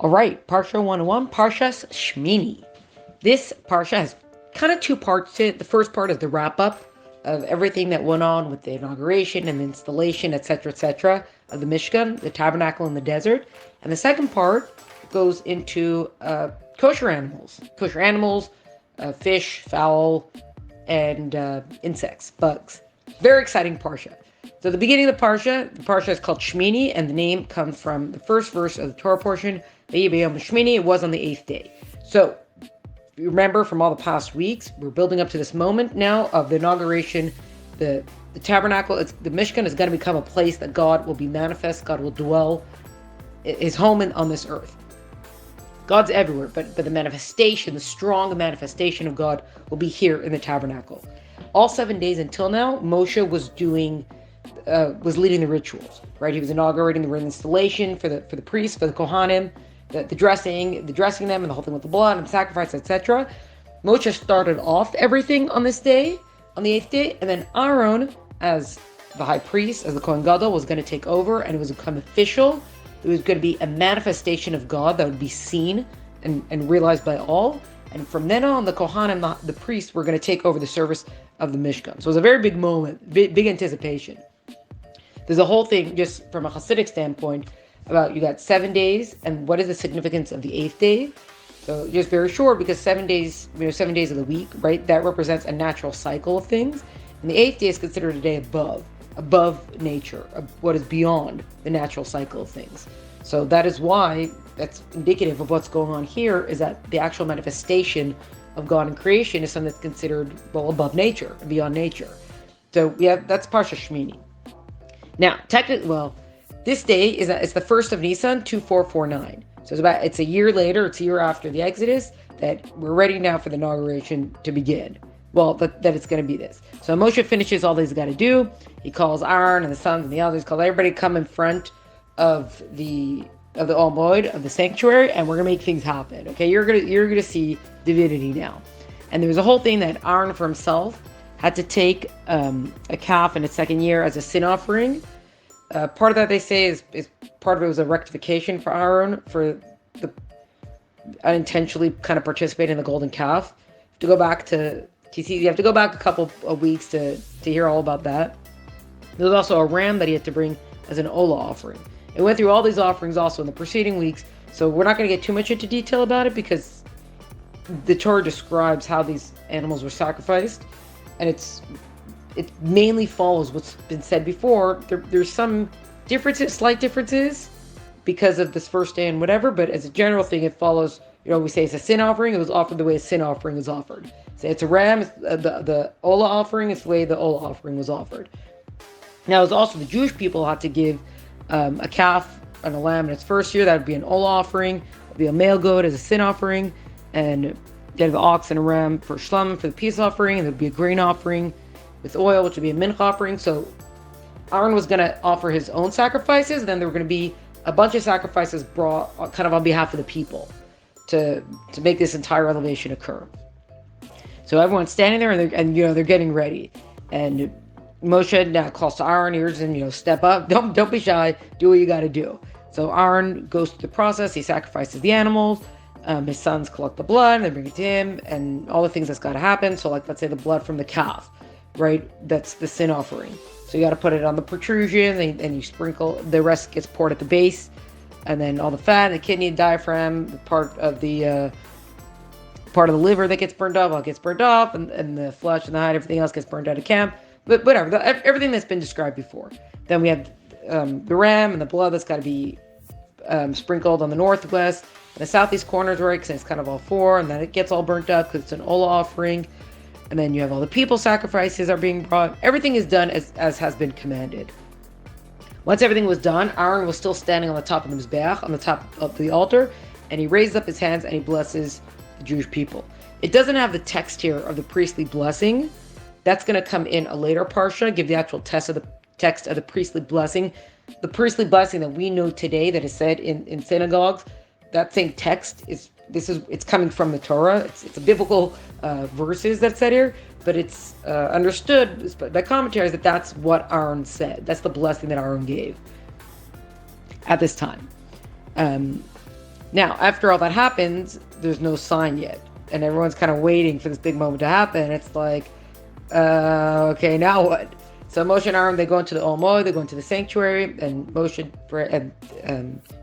All right, Parsha 101, Parshas Shemini. This Parsha has kind of two parts to it. The first part is the wrap-up of everything that went on with the inauguration and the installation, etc., of the Mishkan, the tabernacle in the desert. And the second part goes into kosher animals, fish, fowl, and insects, bugs. Very exciting Parsha. So the beginning of the Parsha is called Shemini, and the name comes from the first verse of the Torah portion. Shemini, it was on the 8th day. So you remember from all the past weeks, we're building up to this moment now of the inauguration. The tabernacle, the Mishkan is going to become a place that God will be manifest, God will dwell, his home on this earth. God's everywhere, but the manifestation, the strong manifestation of God will be here in the tabernacle. All 7 days until now, Moshe was leading the rituals, right? He was inaugurating the installation for the priests, for the Kohanim, the dressing them, and the whole thing with the blood and the sacrifice, etc. Moshe started off everything on this day, on the 8th day, and then Aharon, as the high priest, as the Kohen Gadol, was going to take over, and it was become official. It was going to be a manifestation of God that would be seen and realized by all. And from then on, the Kohanim, the priests, were going to take over the service of the Mishkan. So it was a very big moment, big anticipation. There's a whole thing, just from a Chassidic standpoint, about you got 7 days, and what is the significance of the 8th day? So just very short, because 7 days, 7 days of the week, right? That represents a natural cycle of things. And the 8th day is considered a day above nature, of what is beyond the natural cycle of things. So that is why that's indicative of what's going on here, is that the actual manifestation of God in creation is something that's considered, above nature, beyond nature. So that's Parsha Shemini. Now, technically, this day it's the first of Nisan, 2449. So it's a year later, it's a year after the Exodus, that we're ready now for the inauguration to begin. That it's going to be this. So Moshe finishes all that he's got to do. He calls Aharon and the sons and the elders, calls everybody come in front of the Ol Moed, of the sanctuary, and we're going to make things happen. Okay, you're gonna see divinity now. And there was a whole thing that Aharon for himself had to take a calf in its second year as a sin offering. Part of that, they say, is part of it was a rectification for Aharon for the unintentionally kind of participate in the golden calf. You have to go back a couple of weeks to hear all about that. There was also a ram that he had to bring as an Ola offering. It went through all these offerings also in the preceding weeks, so we're not going to get too much into detail about it, because the Torah describes how these animals were sacrificed, and it mainly follows what's been said before. There's some differences, slight differences, because of this first day and whatever, but as a general thing, it follows, we say it's a sin offering, it was offered the way a sin offering is offered. Say it's a ram, the Ola offering is the way the Ola offering was offered. Now, it was also the Jewish people had to give a calf and a lamb in its first year. That would be an Ola offering. It would be a male goat as a sin offering, and you'd have an ox and a ram for Shlom for the peace offering, and there would be a grain offering with oil, which would be a mincha offering. So Aharon was going to offer his own sacrifices, and then there were going to be a bunch of sacrifices brought kind of on behalf of the people to make this entire elevation occur. So everyone's standing there, and they're getting ready, and Moshe now calls to Aharon, he urges him, step up, don't be shy, do what you got to do. So Aharon goes through the process, he sacrifices the animals, his sons collect the blood, and they bring it to him, and all the things that's got to happen. So let's say the blood from the calf, right? That's the sin offering. So you got to put it on the protrusions, and you sprinkle, the rest gets poured at the base, and then all the fat, the kidney, diaphragm, the part of the liver that gets burned off, and the flesh and the hide, everything else gets burned out of camp. But whatever, everything that's been described before. Then we have the ram and the blood that's got to be sprinkled on the northwest and the southeast corners, right? Because it's kind of all four, and then it gets all burnt up because it's an Ola offering. And then you have all the people sacrifices are being brought. Everything is done as has been commanded. Once everything was done, Aharon was still standing on the top of the Mizbeach, on the top of the altar, and he raises up his hands and he blesses the Jewish people. It doesn't have the text here of the priestly blessing. That's going to come in a later Parsha, give the actual text of the priestly blessing. The priestly blessing that we know today that is said in synagogues, that same text it's coming from the Torah. It's a biblical verses that's said here, but it's understood by commentaries that that's what Aharon said. That's the blessing that Aharon gave at this time. Now, after all that happens, there's no sign yet. And everyone's kind of waiting for this big moment to happen. It's like, okay, now what? So Moshe and Aaron, they go into the Olmo, they go into the sanctuary, and Moshe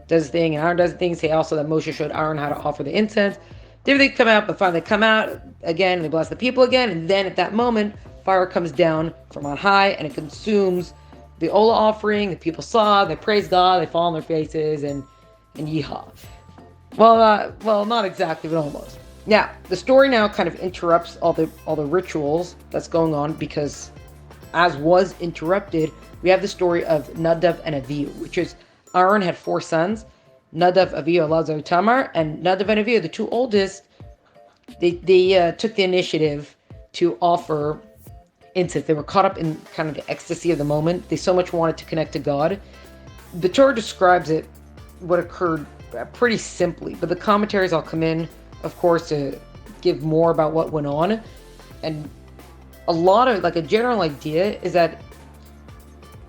does his thing, and Aaron does the thing. Say also that Moshe showed Aaron how to offer the incense. Then they come out, but finally they come out again, and they bless the people again, and then at that moment, fire comes down from on high, and it consumes the Ola offering. The people saw, they praise God, they fall on their faces, and yeehaw. Well, not exactly, but almost. Now, the story now kind of interrupts all the rituals that's going on, because as was interrupted, we have the story of Nadav and Avihu, which is Aaron had 4 sons, Nadav, Avihu, Elazar, Tamar, and Nadav and Avihu, the 2 oldest, they took the initiative to offer incense. They were caught up in kind of the ecstasy of the moment. They so much wanted to connect to God. The Torah describes it, what occurred, pretty simply, but the commentaries all come in, of course, to give more about what went on. And a lot of, like, a general idea is that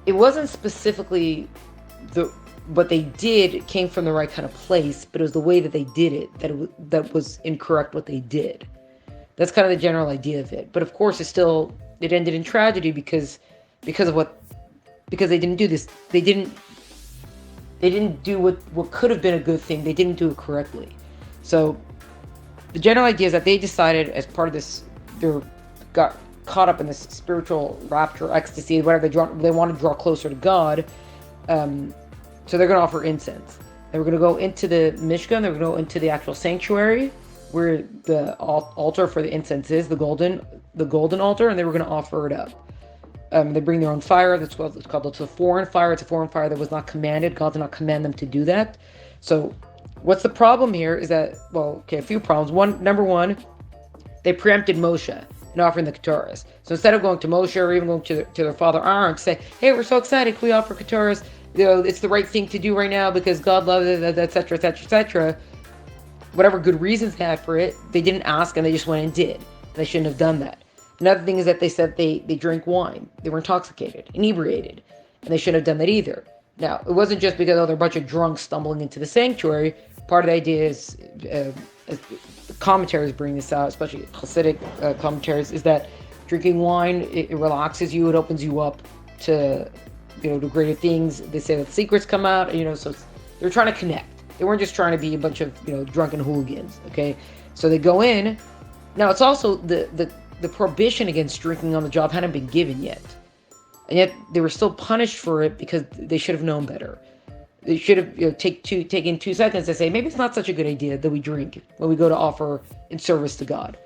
it wasn't specifically what they did came from the right kind of place, but it was the way that they did it that was incorrect. What they did, that's kind of the general idea of it. But of course, it ended in tragedy because they didn't do this. They didn't do what could have been a good thing. They didn't do it correctly. So the general idea is that they decided, as part of this, they got caught up in this spiritual rapture, ecstasy, whatever they want to draw closer to God. So they're going to offer incense. They were going to go into the Mishkan. They were going to go into the actual sanctuary where the altar for the incense is, the golden altar, and they were going to offer it up. They bring their own fire. It's called a foreign fire. It's a foreign fire that was not commanded. God did not command them to do that. So what's the problem here is that, a few problems. Number one, they preempted Moshe in offering the Keturahs. So instead of going to Moshe or even going to their father Aaron to say, hey, we're so excited, can we offer Keturahs? It's the right thing to do right now because God loves it, etc., etc., etc. Whatever good reasons they had for it, they didn't ask and they just went and did. They shouldn't have done that. Another thing is that they said they drank wine. They were intoxicated, inebriated, and they shouldn't have done that either. Now, it wasn't just because they're a bunch of drunks stumbling into the sanctuary. Part of the idea is, commentaries bring this out, especially Chassidic commentaries, is that drinking wine, it relaxes you, it opens you up to, to greater things. They say that secrets come out, so they're trying to connect. They weren't just trying to be a bunch of, drunken hooligans, okay? So they go in. Now, it's also the prohibition against drinking on the job hadn't been given yet. And yet they were still punished for it because they should have known better. They should have taken 2 seconds to say, maybe it's not such a good idea that we drink when we go to offer in service to God.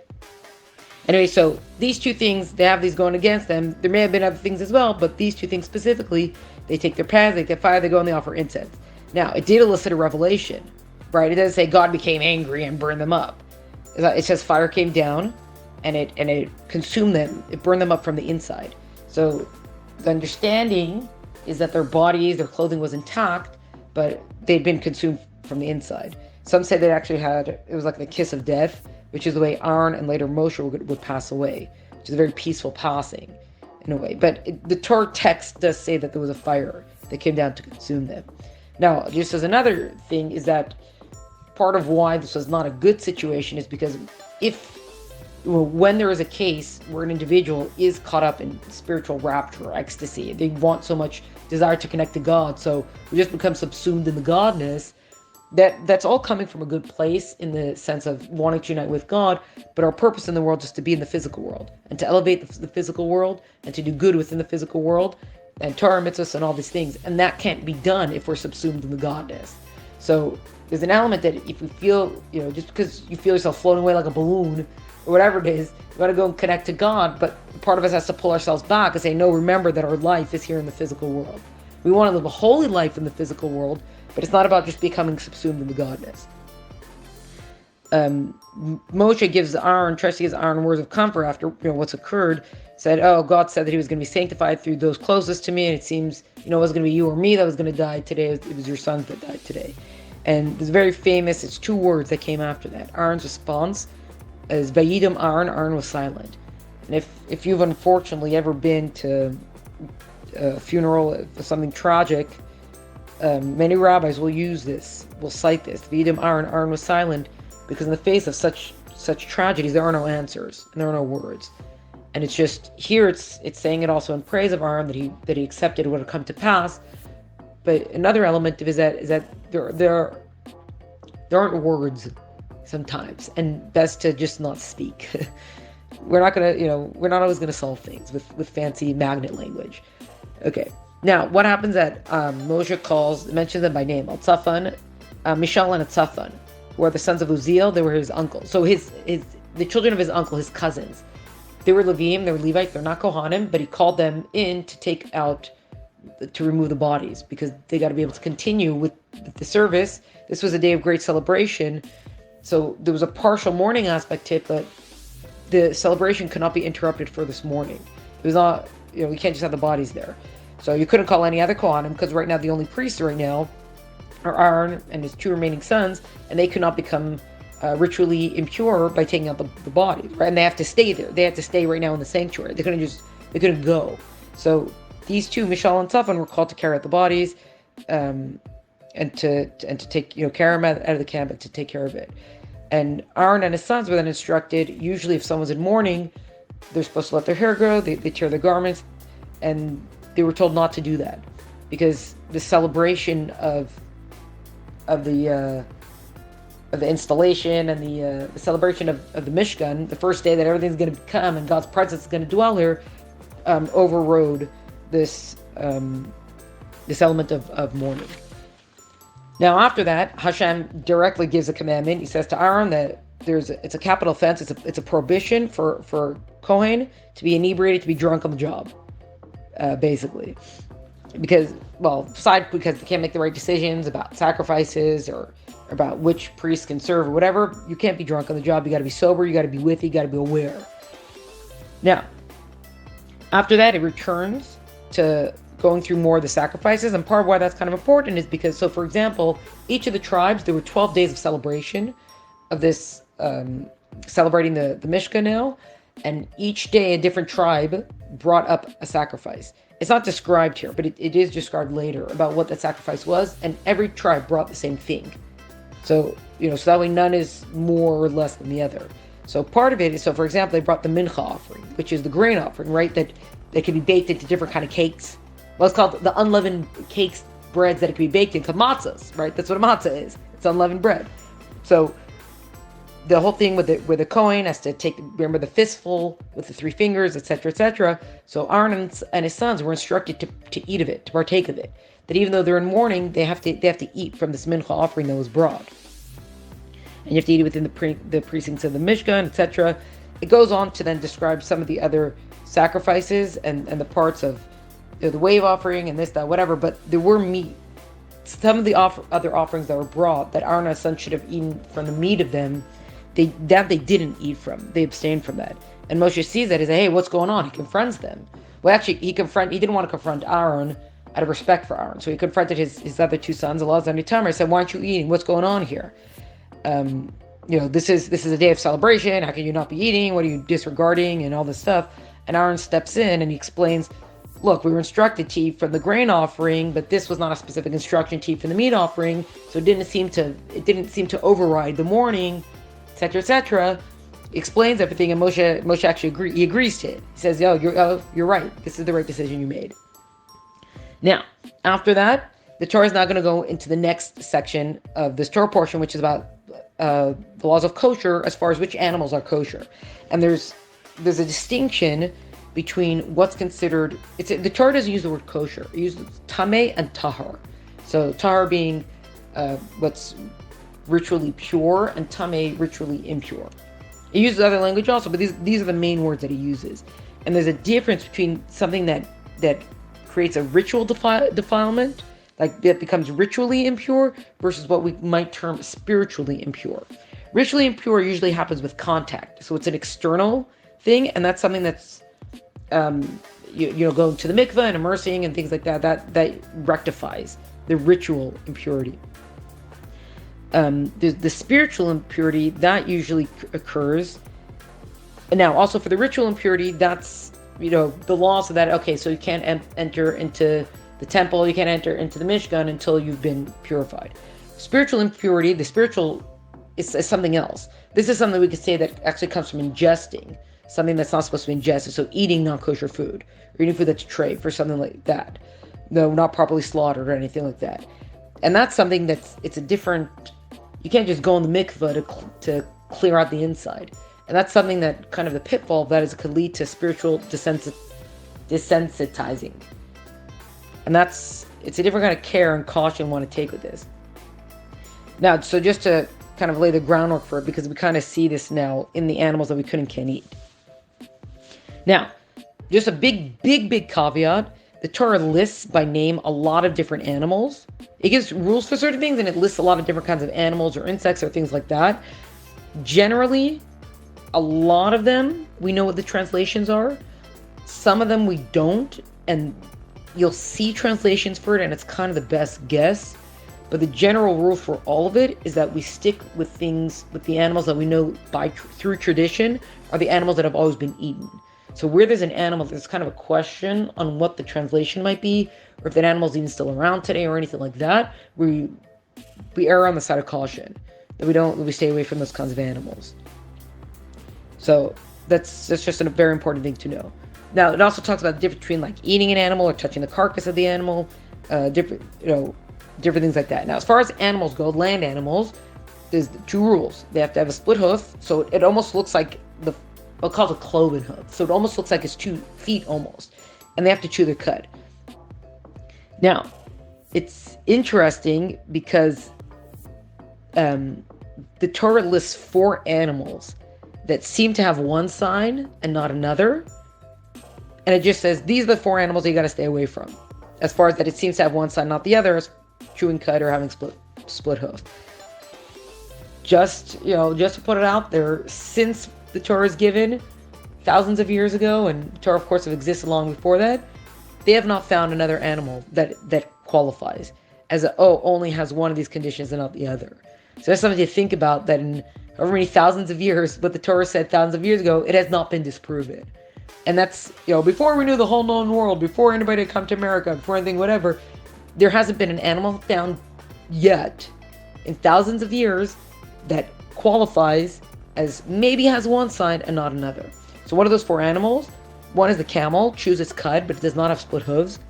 Anyway, so these 2 things, they have these going against them. There may have been other things as well, but these 2 things specifically, they take their pans, they get fire, they go and they offer incense. Now, it did elicit a revelation, right? It doesn't say God became angry and burned them up. It says fire came down and it consumed them. It burned them up from the inside. So the understanding is that their bodies, their clothing was intact, but they'd been consumed from the inside. Some say they actually it was like the kiss of death, which is the way Aaron and later Moshe would pass away, which is a very peaceful passing in a way. But the Torah text does say that there was a fire that came down to consume them. Now, just as another thing is that part of why this was not a good situation is because when there is a case where an individual is caught up in spiritual rapture or ecstasy, they want so much desire to connect to God, so we just become subsumed in the godness, that's all coming from a good place in the sense of wanting to unite with God, but our purpose in the world is to be in the physical world and to elevate the physical world and to do good within the physical world and Torah mitzvahs and all these things, and that can't be done if we're subsumed in the godness. So there's an element that if we feel, just because you feel yourself floating away like a balloon or whatever it is, you got to go and connect to God, but part of us has to pull ourselves back and say, no, remember that our life is here in the physical world. We want to live a holy life in the physical world, but it's not about just becoming subsumed in the godness. Moshe gives Aaron words of comfort after what's occurred. Said, God said that he was going to be sanctified through those closest to me, and it seems, it wasn't going to be you or me that was going to die today. It was your sons that died today. And it's very famous. It's 2 words that came after that. Aaron's response is Vayidam Aaron. Aaron was silent. And if you've unfortunately ever been to a funeral for something tragic, Many rabbis will cite this. V'idam Aaron was silent, because in the face of such tragedies, there are no answers and there are no words. And it's just here, it's saying it also in praise of Aaron that he accepted what had come to pass. But another element of is that there aren't words sometimes, and best to just not speak. We're not always gonna solve things with fancy magnet language. Okay. Now, what happens that Moshe mentions them by name, Al-Tzafan, Mishal and Al-Tzafan, who are the sons of Uziel. They were his uncle. So the children of his uncle, his cousins, they were Levim, they were Levites, they're not Kohanim, but he called them in to remove the bodies, because they got to be able to continue with the service. This was a day of great celebration, so there was a partial mourning aspect to it, but the celebration could not be interrupted for this morning. It was not, we can't just have the bodies there. So you couldn't call any other Kohanim, because right now the only priests right now are Aharon and his two remaining sons, and they could not become ritually impure by taking out the bodies, right? And they have to stay there. They have to stay right now in the sanctuary. They couldn't go. So these two, Mishal and Tzafan, were called to carry out the bodies, and to take care of them out of the camp, and to take care of it. And Aaron and his sons were then instructed. Usually, if someone's in mourning, they're supposed to let their hair grow. They tear their garments, and they were told not to do that, because the celebration of the installation and the celebration of the Mishkan, the first day that everything's going to come and God's presence is going to dwell here, overrode this element of mourning. Now, after that, Hashem directly gives a commandment. He says to Aaron that it's a capital offense. It's a prohibition for Kohen to be inebriated, to be drunk on the job, basically. Because they can't make the right decisions about sacrifices or about which priests can serve or whatever. You can't be drunk on the job. You got to be sober. You got to be with. You got to be aware. Now, after that, it returns to going through more of the sacrifices. And part of why that's kind of important is because, so for example, each of the tribes, there were 12 days of celebration of this, celebrating the Mishkan now. And each day a different tribe brought up a sacrifice. It's not described here, but it is described later about what that sacrifice was. And every tribe brought the same thing. So, so that way none is more or less than the other. So part of it is, so for example, they brought the mincha offering, which is the grain offering, right? That can be baked into different kind of cakes. Well, it's called the unleavened cakes, breads that it can be baked into, matzahs, right? That's what a matzah is. It's unleavened bread. So the whole thing where the Kohen has to remember the fistful with the 3 fingers, etc., etc. So Aaron and his sons were instructed to eat of it, to partake of it. That even though they're in mourning, they have to eat from this mincha offering that was brought. And you have to eat it within the precincts of the Mishkan, etc. It goes on to then describe some of the other sacrifices and the parts of the wave offering and this, that, whatever. But there were meat. Some of the other offerings that were brought that Aaron and his sons should have eaten from the meat of them, they didn't eat from. They abstained from that. And Moshe sees that. He says, hey, what's going on? He confronts them. Well, actually, he didn't want to confront Aaron out of respect for Aaron. So he confronted his other 2 sons, Elazar and Itamar. He said, why aren't you eating? What's going on here? This is a day of celebration. How can you not be eating? What are you disregarding? And all this stuff. And Aaron steps in and he explains, look, we were instructed to eat from the grain offering, but this was not a specific instruction to eat from the meat offering. So it didn't seem to override the mourning, etc., etc. Explains everything, and Moshe actually agrees to it. He says, you're right. This is the right decision you made. Now, after that, the Torah is now going to go into the next section of this Torah portion, which is about the laws of kosher as far as which animals are kosher. And there's a distinction between what's considered. The Torah doesn't use the word kosher. It uses tameh and tahar. So tahar being what's ritually pure, and tameh ritually impure. It uses other language also, but these are the main words that he uses. And there's a difference between something that creates a ritual defilement, like that becomes ritually impure, versus what we might term spiritually impure. Ritually impure usually happens with contact, so it's an external thing, and that's something that's going to the mikveh and immersing and things like that rectifies the ritual impurity. The spiritual impurity that usually occurs. And now also for the ritual impurity, that's the laws of that. Okay, so you can't enter into the temple, you can't enter into the Mishkan until you've been purified. Spiritual impurity, the spiritual is something else. This is something we could say that actually comes from ingesting something that's not supposed to be ingested. So eating non-kosher food, or eating food that's treif, or something like that. No, not properly slaughtered or anything like that. And that's something it's a different, you can't just go in the mikveh to clear out the inside. And that's something that kind of the pitfall of that is it could lead to spiritual desensitizing. And it's a different kind of care and caution we want to take with this. Now, so just to kind of lay the groundwork for it, because we kind of see this now in the animals that we could and can't eat. Now, just a big caveat. The Torah lists by name a lot of different animals. It gives rules for certain things, and it lists a lot of different kinds of animals or insects or things like that. Generally, a lot of them, we know what the translations are. Some of them we don't, and you'll see translations for it, and it's kind of the best guess. But the general rule for all of it is that we stick with the animals that we know through tradition are the animals that have always been eaten. So where there's an animal, there's kind of a question on what the translation might be, or if that animal's even still around today or anything like that, we err on the side of caution, that we stay away from those kinds of animals. So that's just a very important thing to know. Now, it also talks about the difference between like eating an animal or touching the carcass of the animal, different things like that. Now, as far as animals go, land animals, there's two rules. They have to have a split hoof, so it almost looks like what's called a cloven hoof. So it almost looks like it's 2 feet almost. And they have to chew their cud. Now, it's interesting because the Torah lists 4 animals that seem to have one sign and not another. And it just says, these are the 4 animals that you got to stay away from. As far as that it seems to have one sign, not the other, as chewing cud or having split hoof. Just to put it out there, since the Torah is given thousands of years ago, and the Torah, of course, have existed long before that, they have not found another animal that qualifies as only has one of these conditions and not the other. So that's something to think about, that in however many thousands of years, what the Torah said thousands of years ago, it has not been disproven. And that's, before we knew the whole known world, before anybody had come to America, before anything, whatever, there hasn't been an animal found yet in thousands of years that qualifies as maybe has one sign and not another. So what are those 4 animals? One is the camel, chews its cud, but it does not have split hooves.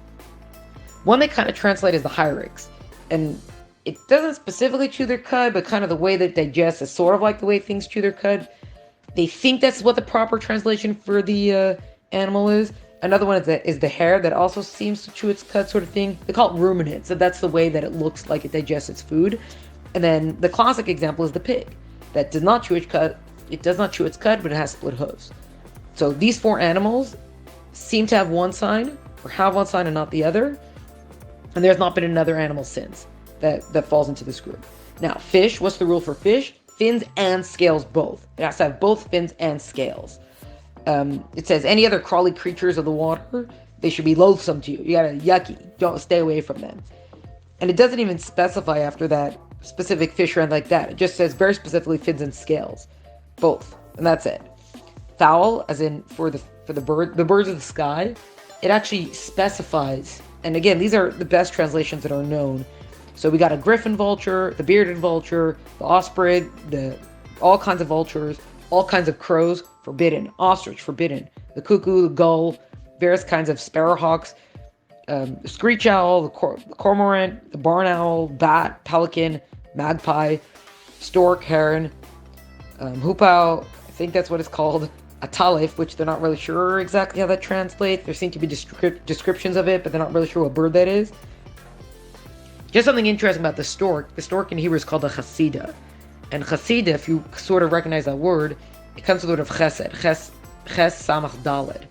One they kind of translate as the hyrax, and it doesn't specifically chew their cud, but kind of the way that it digests is sort of like the way things chew their cud. They think that's what the proper translation for the animal is. Another one is the hare, that also seems to chew its cud, sort of thing. They call it ruminant, so that's the way that it looks like it digests its food. And then the classic example is the pig, that does not chew its cud. It does not chew its cud, but it has split hooves. So these 4 animals seem to have one sign, or have one sign and not the other. And there's not been another animal since that falls into this group. Now, fish, what's the rule for fish? Fins and scales both. It has to have both fins and scales. It says any other crawly creatures of the water, they should be loathsome to you. You gotta yucky. Don't stay away from them. And it doesn't even specify after that specific fish or anything like that. It just says very specifically fins and scales, both, and that's it. Fowl, as in for the birds of the sky, it actually specifies. And again, these are the best translations that are known. So we got a griffin vulture, the bearded vulture, the osprey, all kinds of vultures, all kinds of crows, forbidden. Ostrich, forbidden. The cuckoo, the gull, various kinds of sparrowhawks, the screech owl, the cormorant, the barn owl, bat, pelican, magpie, stork, heron, hoop owl, I think that's what it's called, a talif, which they're not really sure exactly how that translates. There seem to be descriptions of it, but they're not really sure what bird that is. Just something interesting about the stork in Hebrew is called a chassida. And chassida, if you sort of recognize that word, it comes from the word of chesed, ches samach daled,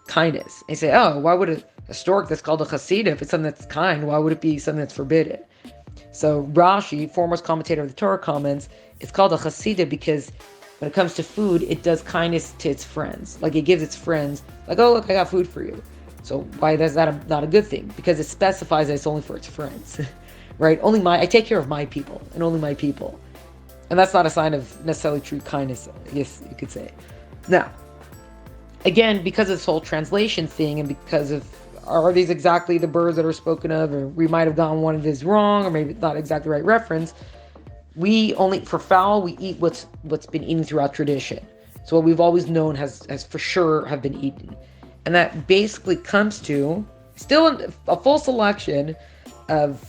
kindness. And you say, why would a stork that's called a chassida, if it's something that's kind, why would it be something that's forbidden? So Rashi, foremost commentator of the Torah, comments, it's called a chassida because when it comes to food, it does kindness to its friends. Like it gives its friends, like, oh, look, I got food for you. So why is that not a good thing? Because it specifies that it's only for its friends, right? I take care of my people and only my people. And that's not a sign of necessarily true kindness, I guess you could say. Now, again, because of this whole translation thing and because of are these exactly the birds that are spoken of, or we might have gotten one of these wrong, or maybe not exactly the right reference. We only, for fowl, we eat what's been eaten throughout tradition. So what we've always known has for sure have been eaten. And that basically comes to still a full selection of,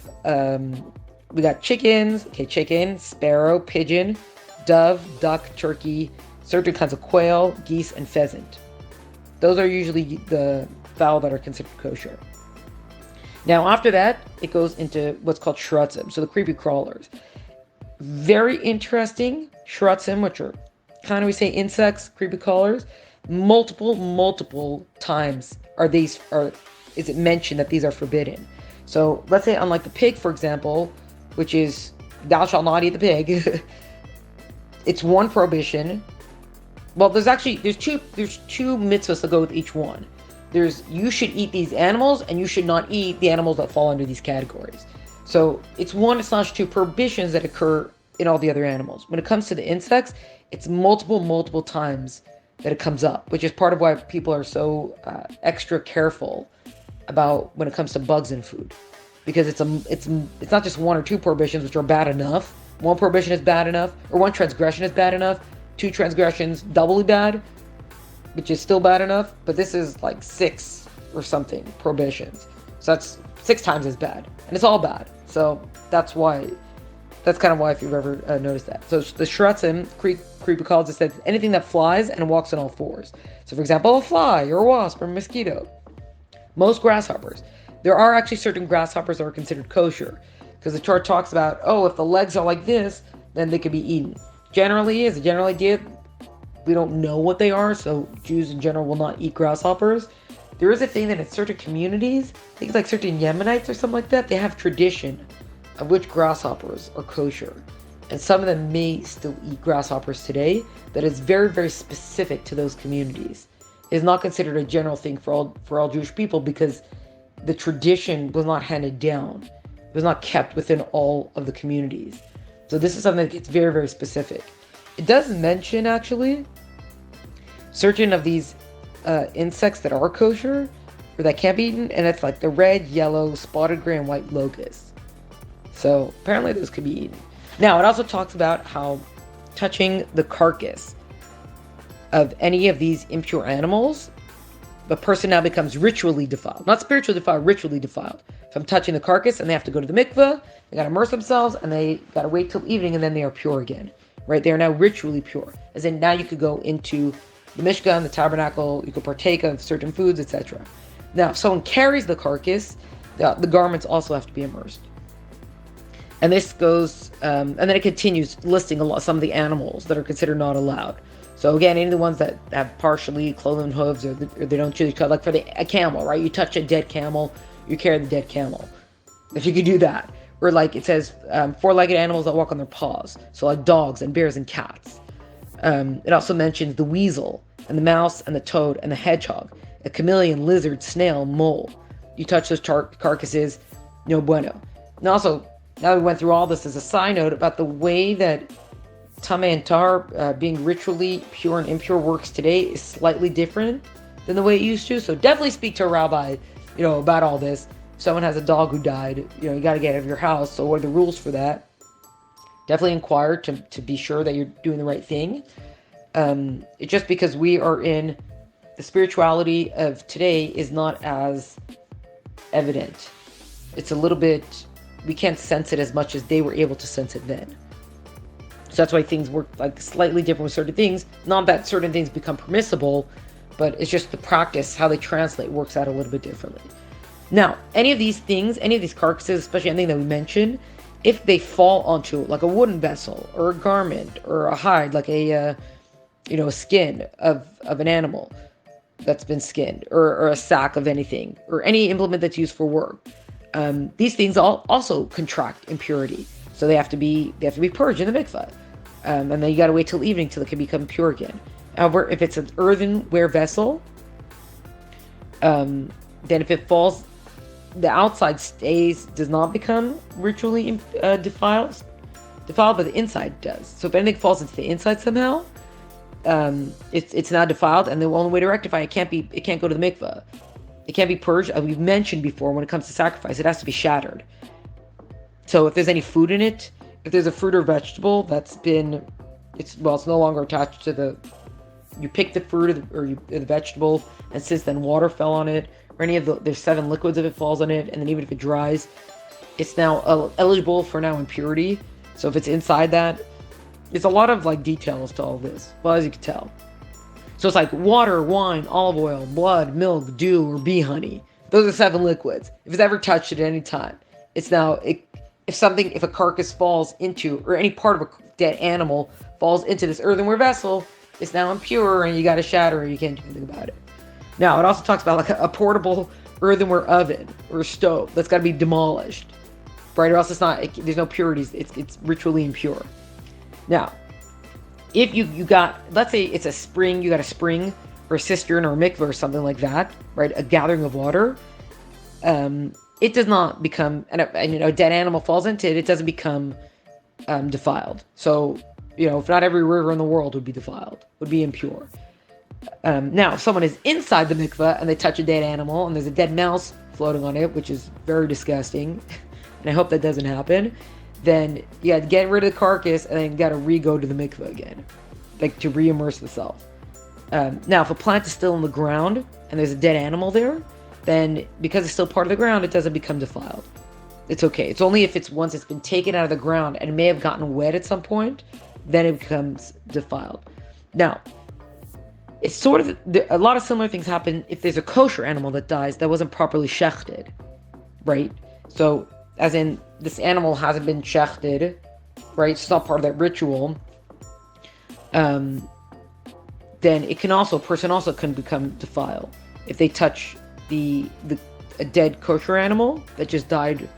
we got chickens, chicken, sparrow, pigeon, dove, duck, turkey, certain kinds of quail, geese, and pheasant. Those are usually the fowl that are considered kosher. Now, after that, it goes into what's called shrutzim, so the creepy crawlers. Very interesting. Shrutzim, which are kind of, we say, insects, creepy crawlers. Multiple times is it mentioned that these are forbidden. So let's say, unlike the pig, for example, which is thou shalt not eat the pig. It's one prohibition. Well, there's two mitzvahs that go with each one. There's you should eat these animals, and you should not eat the animals that fall under these categories. So it's 1/2 prohibitions that occur in all the other animals. When it comes to the insects, it's multiple times that it comes up, which is part of why people are so extra careful about when it comes to bugs in food, because it's not just 1 or 2 prohibitions, which are bad enough. One prohibition is bad enough, or one transgression is bad enough. 2 transgressions, doubly bad, which is still bad enough. But this is like 6 or something prohibitions, so that's 6 times as bad, and it's all bad. So that's kind of why, if you've ever noticed that. So the shrutzim, creepy crawlers, said anything that flies and walks on all fours. So for example, a fly or a wasp or a mosquito. Most grasshoppers. There are actually certain grasshoppers that are considered kosher, because the Torah talks about, if the legs are like this, then they could be eaten. Generally, as a general idea, we don't know what they are, so Jews in general will not eat grasshoppers. There is a thing that in certain communities, I think it's like certain Yemenites or something like that, they have tradition of which grasshoppers are kosher. And some of them may still eat grasshoppers today, that is very, very specific to those communities. It is not considered a general thing for all Jewish people, because the tradition was not handed down. It was not kept within all of the communities. So this is something that gets very, very specific. It does mention, actually, certain of these insects that are kosher, or that can't be eaten, and it's like the red, yellow, spotted gray, and white locusts. So apparently those could be eaten. Now, it also talks about how touching the carcass of any of these impure animals, the person now becomes ritually defiled. Not spiritually defiled, ritually defiled. From touching the carcass, and they have to go to the mikveh, they got to immerse themselves, and they got to wait till evening, and then they are pure again. Right? They are now ritually pure. As in, now you could go into the Mishkan, the tabernacle, you could partake of certain foods, etc. Now, if someone carries the carcass, the garments also have to be immersed. And this goes, and then it continues listing some of the animals that are considered not allowed. So again, any of the ones that have partially cloven hooves, or they don't chew each other, like for a camel, right? You touch a dead camel, you carry the dead camel. If you could do that. Or like it says, 4-legged animals that walk on their paws. So like dogs and bears and cats. It also mentions the weasel and the mouse and the toad and the hedgehog, a chameleon, lizard, snail, mole. You touch those carcasses, no bueno. And also, now we went through all this as a side note about the way that Tameh and Tahar, being ritually pure and impure, works today is slightly different than the way it used to. So definitely speak to a rabbi, about all this. If someone has a dog who died, you got to get out of your house. So what are the rules for that? Definitely inquire to be sure that you're doing the right thing. It's just because we are in the spirituality of today is not as evident. It's a little bit, we can't sense it as much as they were able to sense it then. So that's why things work like slightly different with certain things. Not that certain things become permissible, but it's just the practice, how they translate, works out a little bit differently. Now, any of these things, any of these carcasses, especially anything that we mentioned, if they fall onto like a wooden vessel or a garment or a hide, like a skin of an animal that's been skinned, or a sack of anything, or any implement that's used for work, these things also contract impurity. So they have to be purged in the mikveh, and then you got to wait till evening till it can become pure again. However, if it's an earthenware vessel, then if it falls, the outside does not become ritually defiled, but the inside does. So if anything falls into the inside somehow, it's now defiled, and the only way to rectify it can't go to the mikveh. It can't be purged. We've mentioned before, when it comes to sacrifice, it has to be shattered. So if there's any food in it, if there's a fruit or vegetable that's been, it's no longer attached to you pick the fruit or the vegetable, and since then water fell on it, or any of there's 7 liquids if it falls on it, and then even if it dries, it's now eligible for impurity. So if it's inside that, it's a lot of details to all this. Well, as you can tell. So it's like water, wine, olive oil, blood, milk, dew, or bee honey. Those are 7 liquids. If it's ever touched at any time, it's now, if a carcass falls into, or any part of a dead animal falls into this earthenware vessel, it's now impure, and you got to shatter it. You can't do anything about it. Now, it also talks about a portable earthenware oven or stove that's got to be demolished, right? Or else it's not. There's no purities. It's ritually impure. Now, if you got, let's say it's a spring, you got a spring or a cistern or a mikveh or something like that, right? A gathering of water. It does not become, and a dead animal falls into it. It doesn't become defiled. So, if not every river in the world would be defiled, would be impure. Now, if someone is inside the mikveh and they touch a dead animal and there's a dead mouse floating on it, which is very disgusting, and I hope that doesn't happen, then you got to get rid of the carcass and then you got to re-go to the mikveh again, to re-immerse the self. Now, if a plant is still in the ground and there's a dead animal there, then because it's still part of the ground, it doesn't become defiled. It's okay. It's only if once it's been taken out of the ground and it may have gotten wet at some point, then it becomes defiled. Now, it's sort of, a lot of similar things happen if there's a kosher animal that dies that wasn't properly shechted, right? So, as in, this animal hasn't been shechted, right? It's not part of that ritual. Then a person also can become defiled if they touch a dead kosher animal that just died,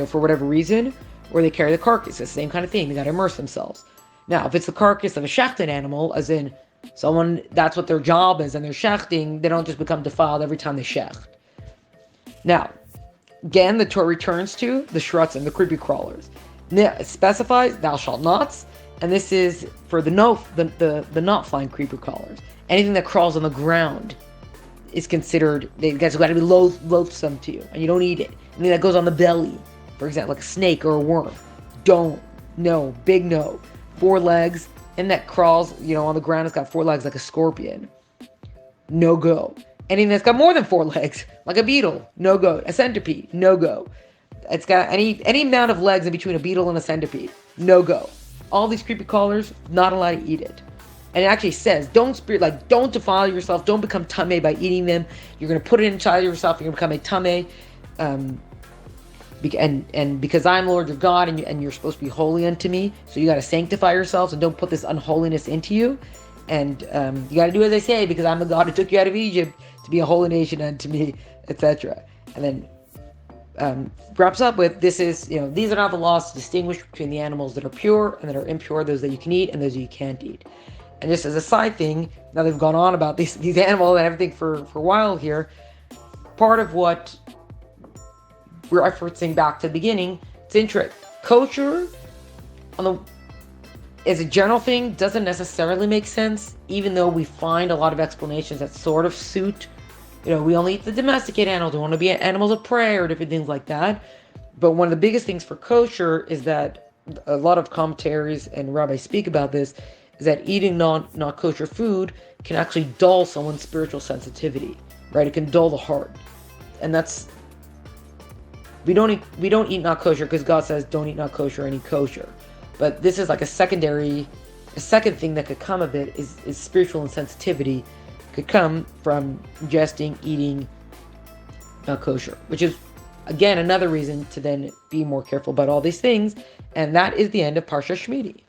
for whatever reason, or they carry the carcass. It's the same kind of thing. They got to immerse themselves. Now, if it's the carcass of a shechted animal, as in someone, that's what their job is, and they're shechting, they don't just become defiled every time they shecht. Now, again, the Torah returns to the shrutzim, the creepy crawlers. Now, it specifies, thou shalt nots, and this is for the not flying creeper crawlers. Anything that crawls on the ground is considered, it's got to be loathsome to you, and you don't eat it. Anything that goes on the belly, for example, like a snake or a worm, big no. 4 legs, and that crawls, on the ground, it's got 4 legs like a scorpion. No go. Anything that's got more than 4 legs, like a beetle, no go. A centipede, no go. It's got any amount of legs in between a beetle and a centipede, no go. All these creepy crawlers, not allowed to eat it. And it actually says, don't defile yourself, don't become tameh by eating them. You're going to put it inside yourself, you're going to become a tameh. And because I'm Lord your God, and you're supposed to be holy unto me, so you got to sanctify yourselves and don't put this unholiness into you. And you got to do as I say, because I'm the God who took you out of Egypt to be a holy nation unto me, etc. And then wraps up with, these are not the laws to distinguish between the animals that are pure and that are impure, those that you can eat and those that you can't eat. And just as a side thing, now they've gone on about these animals and everything for a while here, part of what we're referencing back to the beginning, it's interesting. Kosher, as a general thing, doesn't necessarily make sense, even though we find a lot of explanations that sort of suit. We only eat the domesticated animals, we want to be animals of prey or different things like that. But one of the biggest things for kosher is that a lot of commentaries and rabbis speak about this, is that eating not kosher food can actually dull someone's spiritual sensitivity, right? It can dull the heart. And that's, we don't eat not kosher because God says don't eat not kosher and eat kosher. But this is like a second thing that could come of it is spiritual insensitivity could come from ingesting, eating not kosher, which is, again, another reason to then be more careful about all these things. And that is the end of Parshas Shemini.